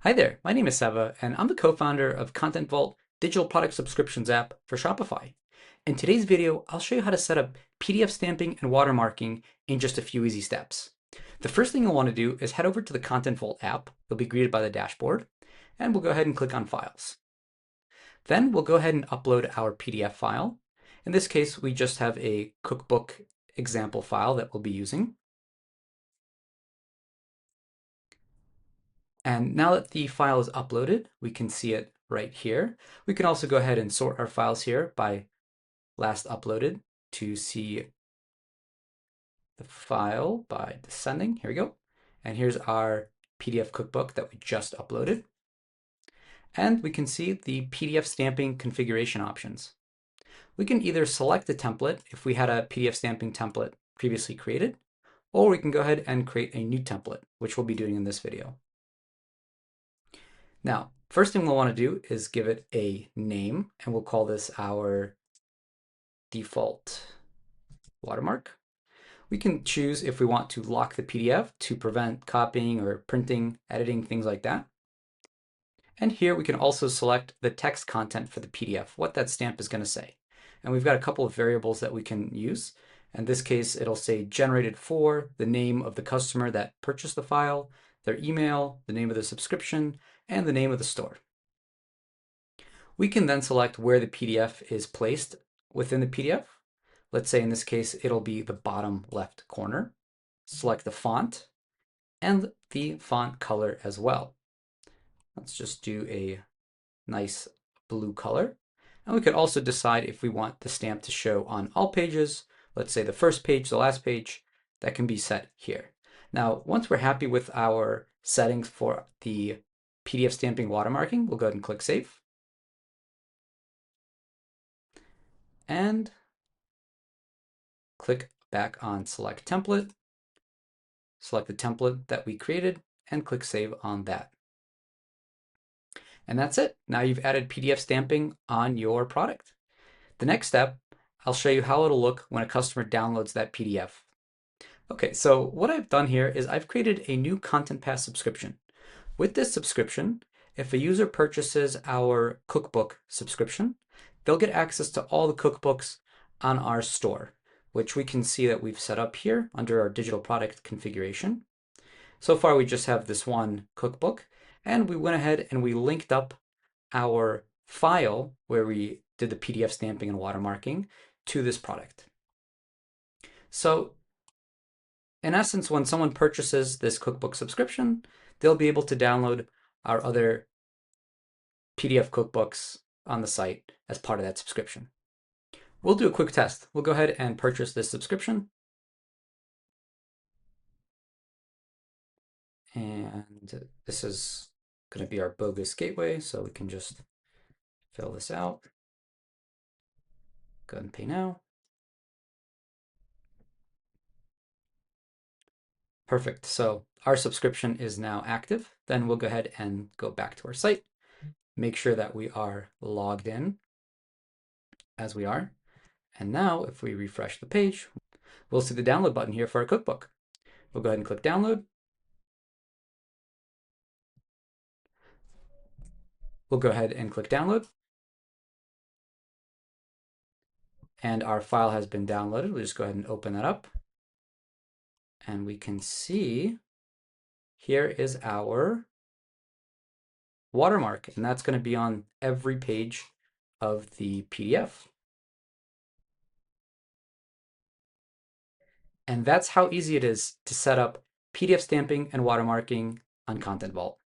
Hi there, my name is Seva, and I'm the co-founder of Content Vault digital product subscriptions app for Shopify. In today's video, I'll show you how to set up PDF stamping and watermarking in just a few easy steps. The first thing you'll want to do is head over to the Content Vault app. You'll be greeted by the dashboard, and we'll go ahead and click on Files. Then we'll go ahead and upload our PDF file. In this case, we just have a cookbook example file that we'll be using. And now that the file is uploaded, we can see it right here. We can also go ahead and sort our files here by last uploaded to see the file by descending. Here we go. And here's our PDF cookbook that we just uploaded. And we can see the PDF stamping configuration options. We can either select a template if we had a PDF stamping template previously created, or we can go ahead and create a new template, which we'll be doing in this video. Now, first thing we'll want to do is give it a name, and we'll call this our default watermark. We can choose if we want to lock the PDF to prevent copying or printing, editing, things like that. And here we can also select the text content for the PDF, what that stamp is going to say. And we've got a couple of variables that we can use. In this case, it'll say generated for the name of the customer that purchased the file, their email, the name of the subscription, and the name of the store. We can then select where the PDF is placed within the PDF. Let's say in this case, it'll be the bottom left corner. Select the font and the font color as well. Let's just do a nice blue color. And we could also decide if we want the stamp to show on all pages, let's say the first page, the last page, that can be set here. Now, once we're happy with our settings for the PDF stamping watermarking, we'll go ahead and click Save. And click back on Select Template. Select the template that we created and click Save on that. And that's it. Now you've added PDF stamping on your product. The next step, I'll show you how it'll look when a customer downloads that PDF. Okay, so what I've done here is I've created a new Content Pass subscription. With this subscription, if a user purchases our cookbook subscription, they'll get access to all the cookbooks on our store, which we can see that we've set up here under our digital product configuration. So far, we just have this one cookbook, and we went ahead and we linked up our file where we did the PDF stamping and watermarking to this product. So in essence, when someone purchases this cookbook subscription, they'll be able to download our other PDF cookbooks on the site as part of that subscription. We'll do a quick test. We'll go ahead and purchase this subscription. And this is going to be our bogus gateway, so we can just fill this out. Go ahead and pay now. Perfect. So our subscription is now active. Then we'll go ahead and go back to our site. Make sure that we are logged in as we are. And now if we refresh the page, we'll see the download button here for our cookbook. We'll go ahead and click download. We'll go ahead and click download. And our file has been downloaded. We'll just go ahead and open that up. And we can see here is our watermark, and that's going to be on every page of the PDF. And that's how easy it is to set up PDF stamping and watermarking on Content Vault.